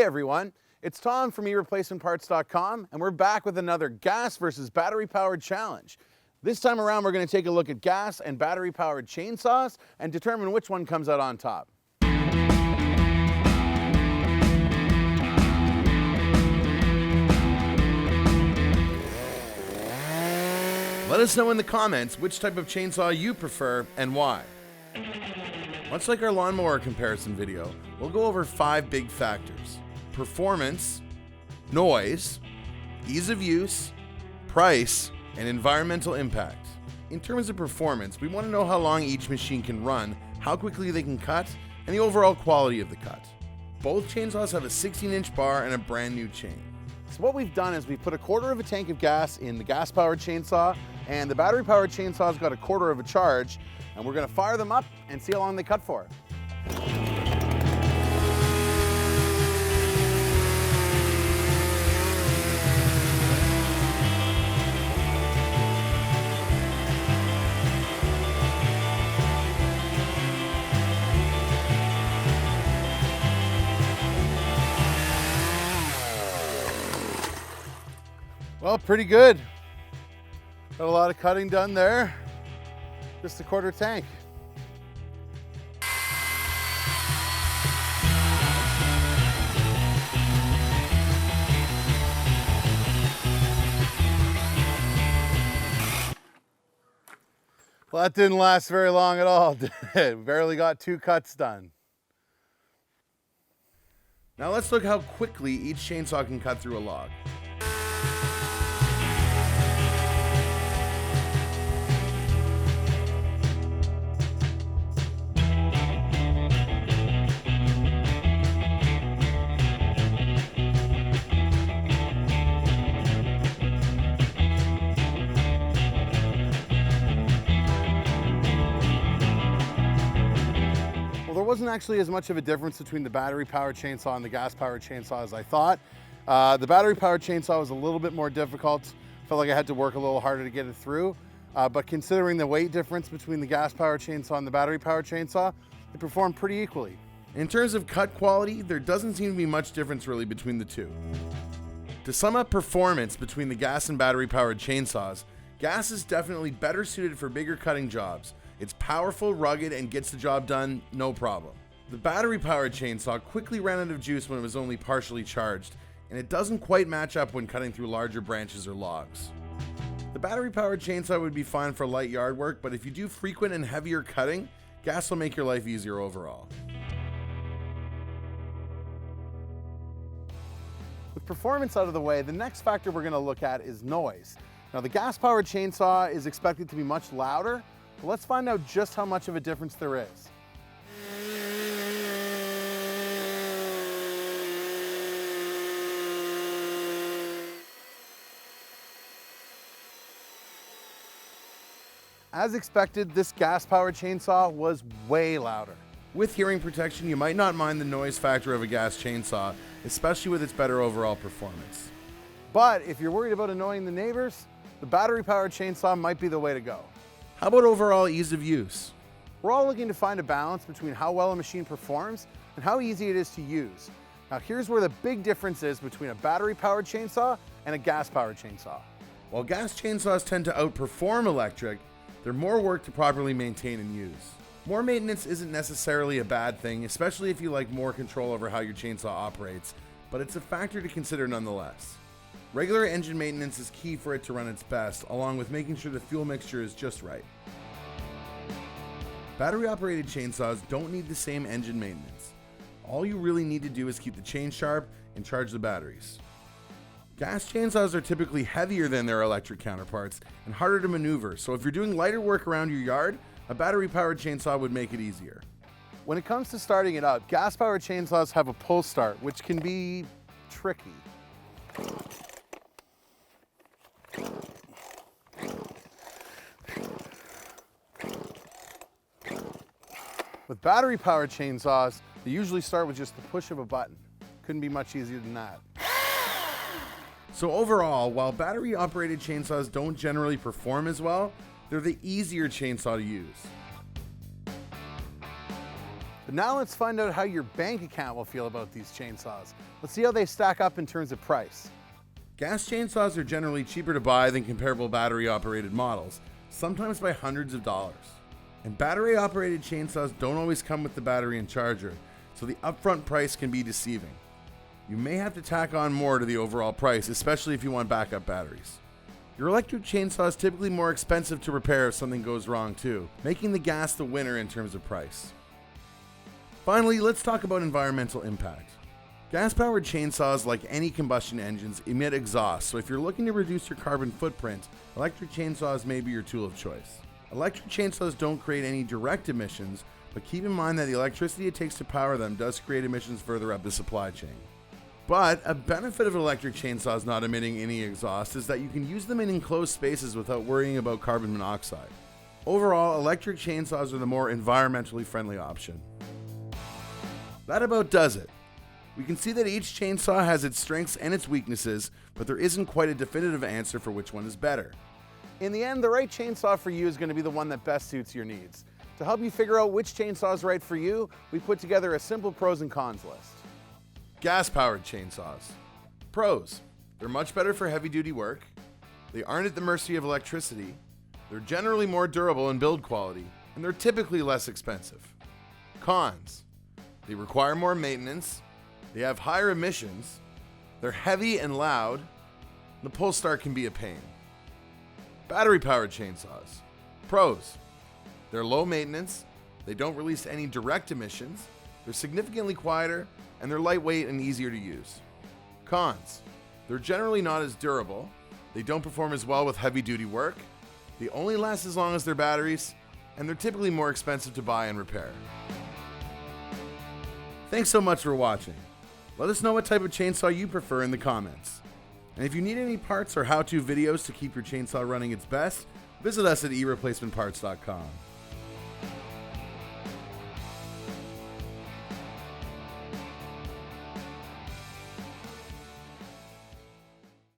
Hey everyone, it's Tom from eReplacementParts.com, and we're back with another gas versus battery powered challenge. This time around we're going to take a look at gas and battery powered chainsaws and determine which one comes out on top. Let us know in the comments which type of chainsaw you prefer and why. Much like our lawnmower comparison video, we'll go over 5 big factors: performance, noise, ease of use, price, and environmental impact. In terms of performance, we want to know how long each machine can run, how quickly they can cut, and the overall quality of the cut. Both chainsaws have a 16-inch bar and a brand new chain. So what we've done is we've put a quarter of a tank of gas in the gas-powered chainsaw, and the battery-powered chainsaw's got a quarter of a charge, and we're going to fire them up and see how long they cut for. Well, pretty good. Got a lot of cutting done there. Just a quarter tank. Well, that didn't last very long at all, did it? Barely got 2 cuts done. Now let's look how quickly each chainsaw can cut through a log. There wasn't actually as much of a difference between the battery-powered chainsaw and the gas-powered chainsaw as I thought. The battery-powered chainsaw was a little bit more difficult. Felt like I had to work a little harder to get it through. But considering the weight difference between the gas-powered chainsaw and the battery-powered chainsaw, it performed pretty equally. In terms of cut quality, there doesn't seem to be much difference really between the two. To sum up performance between the gas and battery-powered chainsaws, gas is definitely better suited for bigger cutting jobs. It's powerful, rugged, and gets the job done, no problem. The battery-powered chainsaw quickly ran out of juice when it was only partially charged, and it doesn't quite match up when cutting through larger branches or logs. The battery-powered chainsaw would be fine for light yard work, but if you do frequent and heavier cutting, gas will make your life easier overall. With performance out of the way, the next factor we're going to look at is noise. Now, the gas-powered chainsaw is expected to be much louder. Let's find out just how much of a difference there is. As expected, this gas-powered chainsaw was way louder. With hearing protection, you might not mind the noise factor of a gas chainsaw, especially with its better overall performance. But if you're worried about annoying the neighbors, the battery-powered chainsaw might be the way to go. How about overall ease of use? We're all looking to find a balance between how well a machine performs and how easy it is to use. Now here's where the big difference is between a battery-powered chainsaw and a gas-powered chainsaw. While gas chainsaws tend to outperform electric, they're more work to properly maintain and use. More maintenance isn't necessarily a bad thing, especially if you like more control over how your chainsaw operates, but it's a factor to consider nonetheless. Regular engine maintenance is key for it to run its best, along with making sure the fuel mixture is just right. Battery-operated chainsaws don't need the same engine maintenance. All you really need to do is keep the chain sharp and charge the batteries. Gas chainsaws are typically heavier than their electric counterparts and harder to maneuver, so if you're doing lighter work around your yard, a battery-powered chainsaw would make it easier. When it comes to starting it up, gas-powered chainsaws have a pull start, which can be tricky. With battery-powered chainsaws, they usually start with just the push of a button. Couldn't be much easier than that. So overall, while battery-operated chainsaws don't generally perform as well, they're the easier chainsaw to use. But now let's find out how your bank account will feel about these chainsaws. Let's see how they stack up in terms of price. Gas chainsaws are generally cheaper to buy than comparable battery-operated models, sometimes by hundreds of dollars. And battery-operated chainsaws don't always come with the battery and charger, so the upfront price can be deceiving. You may have to tack on more to the overall price, especially if you want backup batteries. Your electric chainsaw is typically more expensive to repair if something goes wrong too, making the gas the winner in terms of price. Finally, let's talk about environmental impact. Gas-powered chainsaws, like any combustion engines, emit exhaust, so if you're looking to reduce your carbon footprint, electric chainsaws may be your tool of choice. Electric chainsaws don't create any direct emissions, but keep in mind that the electricity it takes to power them does create emissions further up the supply chain. But a benefit of electric chainsaws not emitting any exhaust is that you can use them in enclosed spaces without worrying about carbon monoxide. Overall, electric chainsaws are the more environmentally friendly option. That about does it. We can see that each chainsaw has its strengths and its weaknesses, but there isn't quite a definitive answer for which one is better. In the end, the right chainsaw for you is going to be the one that best suits your needs. To help you figure out which chainsaw is right for you, we put together a simple pros and cons list. Gas-powered chainsaws. Pros: they're much better for heavy-duty work. They aren't at the mercy of electricity. They're generally more durable in build quality, and they're typically less expensive. Cons: they require more maintenance. They have higher emissions. They're heavy and loud. The pull start can be a pain. Battery-powered chainsaws. Pros: they're low maintenance. They don't release any direct emissions. They're significantly quieter, and they're lightweight and easier to use. Cons: they're generally not as durable. They don't perform as well with heavy-duty work. They only last as long as their batteries, and they're typically more expensive to buy and repair. Thanks so much for watching. Let us know what type of chainsaw you prefer in the comments. And if you need any parts or how-to videos to keep your chainsaw running its best, visit us at eReplacementParts.com.